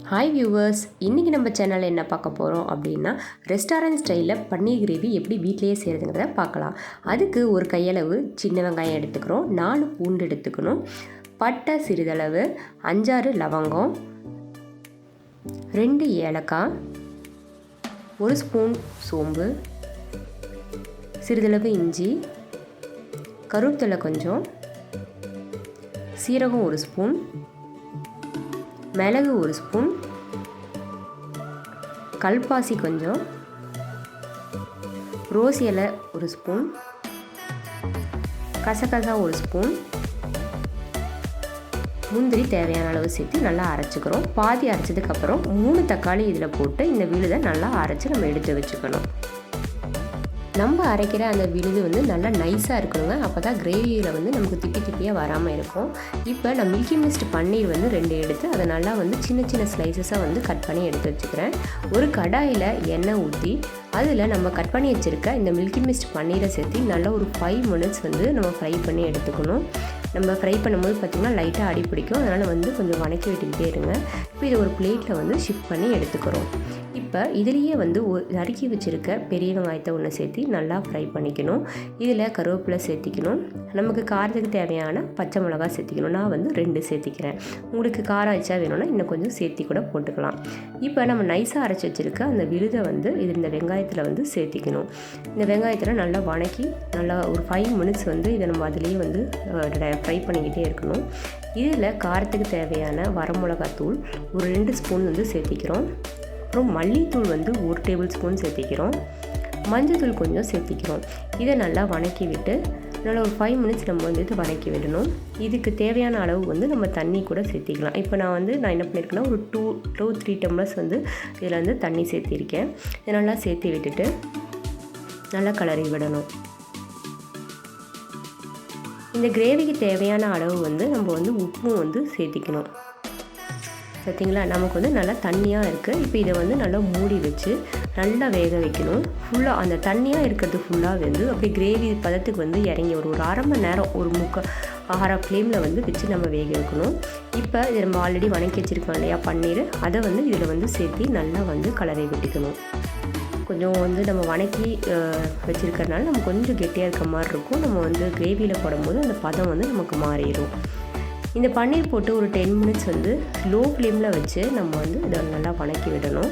Hi viewers, இன்றைக்கி நம்ம சேனலில் என்ன பார்க்க போகிறோம் அப்படின்னா ரெஸ்டாரண்ட் ஸ்டைலில் பன்னீர் கிரேவி எப்படி வீட்டிலேயே செய்கிறதுங்கிறத பார்க்கலாம். அதுக்கு ஒரு கையளவு சின்ன வெங்காயம் எடுத்துக்கிறோம், 4 பூண்டு எடுத்துக்கணும், பட்டை சிறிதளவு, 5-6 லவங்கம், 2 ஏலக்காய், 1 ஸ்பூன் சோம்பு, சிறிதளவு இஞ்சி, கருவேப்பிலை கொஞ்சம், சீரகம் 1 ஸ்பூன், மிளகு 1 ஸ்பூன், கல்பாசி கொஞ்சம், ரோஸ் இலை 1 ஸ்பூன், கசகசா 1 ஸ்பூன், முந்திரி தேவையான அளவு சேர்த்து நல்லா அரைச்சிக்கிறோம். பாதி அரைச்சதுக்கப்புறம் 3 தக்காளி இதில் போட்டு இந்த விழுதை நல்லா அரைச்சி நம்ம எடுத்து வச்சுக்கணும். நம்ம அரைக்கிற அந்த விழுது நல்லா நைஸாக இருக்கணுங்க, அப்போ தான் கிரேவியில் நமக்கு திப்பியாக வராமல் இருக்கும். இப்போ நான் மில்கி மிஸ்ட் பன்னீர் 2 எடுத்து அதை நல்லா சின்ன சின்ன ஸ்லைசஸாக கட் பண்ணி எடுத்து வச்சுக்கிறேன். ஒரு கடாயில் எண்ணெய் ஊற்றி அதில் நம்ம கட் பண்ணி வச்சுருக்க இந்த மில்கி மிஸ்ட் பன்னீரை சேர்த்து நல்லா ஒரு 5 மினிட்ஸ் நம்ம ஃப்ரை பண்ணி எடுத்துக்கணும். நம்ம ஃப்ரை பண்ணும்போது பார்த்திங்கன்னா லைட்டாக அடி பிடிக்கும், அதனால் கொஞ்சம் வணக்கி விட்டுக்கிட்டே இருங்க. இப்போ இதை ஒரு பிளேட்டில் ஷிஃப்ட் பண்ணி எடுத்துக்கிறோம். இப்போ இதுலேயே நறுக்கி வச்சுருக்க பெரிய வெங்காயத்தை ஒன்று சேர்த்து நல்லா ஃப்ரை பண்ணிக்கணும். இதில் கருவேப்பிலை சேர்த்திக்கணும், நமக்கு காரத்துக்கு தேவையான பச்சை மிளகாய் சேர்த்திக்கணும். நான் 2 சேர்த்திக்கிறேன். உங்களுக்கு காரம் வச்சா வேணும்னா இன்னும் கொஞ்சம் சேர்த்தி கூட போட்டுக்கலாம். இப்போ நம்ம நைஸாக அரைச்சி வச்சுருக்க அந்த விழுதை இது இந்த வெங்காயத்தில் சேர்த்திக்கணும். இந்த வெங்காயத்தில் நல்லா வணக்கி நல்லா ஒரு 5 மினிட்ஸ் இதை நம்ம அதுலேயே ஃப்ரை பண்ணிக்கிட்டே இருக்கணும். இதில் காரத்துக்கு தேவையான வரமிளகாத்தூள் ஒரு 2 ஸ்பூன் சேர்த்திக்கிறோம். அப்புறம் மல்லித்தூள் 1 டேபிள் ஸ்பூன் சேர்த்திக்கிறோம். மஞ்சள் கொஞ்சம் சேர்த்திக்கிறோம். இதை நல்லா வணக்கி விட்டு நல்லா ஒரு 5 மினிட்ஸ் நம்ம இது வணக்கி விடணும். இதுக்கு தேவையான அளவு நம்ம தண்ணி கூட சேர்த்திக்கலாம். இப்போ நான் என்ன பண்ணியிருக்கேன்னா ஒரு 2-3 டம்ளர்ஸ் இதில் தண்ணி சேர்த்திருக்கேன். இதை நல்லா சேர்த்து விட்டுட்டு நல்லா கிளறி விடணும். இந்த கிரேவிக்கு தேவையான அளவு நம்ம உப்பும் சேர்த்திக்கணும். பார்த்தீங்களா, நமக்கு நல்லா தண்ணியாக இருக்குது. இப்போ இதை நல்லா மூடி வச்சு நல்லா வேக வைக்கணும். ஃபுல்லாக அந்த தண்ணியாக இருக்கிறது ஃபுல்லாக அப்படியே கிரேவி பதத்துக்கு இறங்கி ஒரு அரை மணி நேரம் ஒரு ஆற ஃப்ளேமில் வச்சு நம்ம வேக வைக்கணும். இப்போ இதை நம்ம ஆல்ரெடி வணக்கி வச்சுருக்கோம் இல்லையா பன்னீர், அதை இதில் சேர்த்து நல்லா கலரை விட்டுக்கணும். கொஞ்சம் நம்ம வணக்கி வச்சுருக்கறனால நம்ம கொஞ்சம் கெட்டியாக இருக்க மாதிரி இருக்கும். நம்ம கிரேவியில் போடும்போது அந்த பதம் நமக்கு மாறிடும். இந்த பன்னீர் போட்டு ஒரு 10 மினிட்ஸ் லோ ஃப்ளேமில் வச்சு நம்ம இதை நல்லா வணக்கி விடணும்.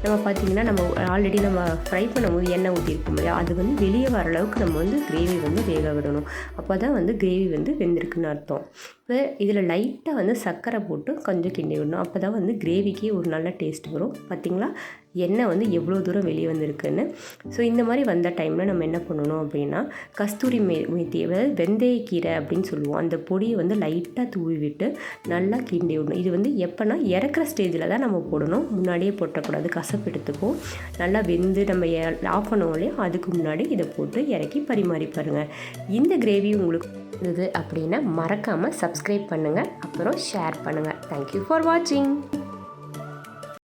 நம்ம பார்த்திங்கன்னா நம்ம ஆல்ரெடி நம்ம ஃப்ரை பண்ணும்போது எண்ணெய் ஊற்றிருக்கோம் இல்லையா, அது வெளியே வர அளவுக்கு நம்ம கிரேவி வேக விடணும். அப்போ தான் கிரேவி வெந்திருக்குன்னு அர்த்தம். இப்போ இதில் லைட்டாக சர்க்கரை போட்டு கொஞ்சம் கிண்டி விடணும். அப்போ தான் கிரேவிக்கு ஒரு நல்ல டேஸ்ட் வரும். பார்த்திங்களா, எண்ணெய் எவ்வளோ தூரம் வெளியே வந்திருக்குன்னு. ஸோ இந்த மாதிரி வந்த டைமில் நம்ம என்ன பண்ணணும் அப்படின்னா, கஸ்தூரி மேத்தி அதாவது வெந்தயக்கீரை அப்படின்னு சொல்லுவோம், அந்த பொடியை லைட்டாக தூவி விட்டு நல்லா கிண்டி விடணும். இது எப்போனா இறக்குற ஸ்டேஜில் தான் நம்ம போடணும், முன்னாடியே போட்டக்கூடாது, கசப்பு எடுத்துக்கும். நல்லா வெந்து நம்ம ஆஃப் பண்ணுவோம் இல்லையா, அதுக்கு முன்னாடி இதை போட்டு இறக்கி பரிமாறி பாருங்கள். இந்த கிரேவி உங்களுக்கு இருந்தது அப்படின்னா மறக்காமல் சப்ஸ்கிரைப் பண்ணுங்கள், அப்புறம் ஷேர் பண்ணுங்கள். தேங்க்யூ ஃபார் வாட்சிங்.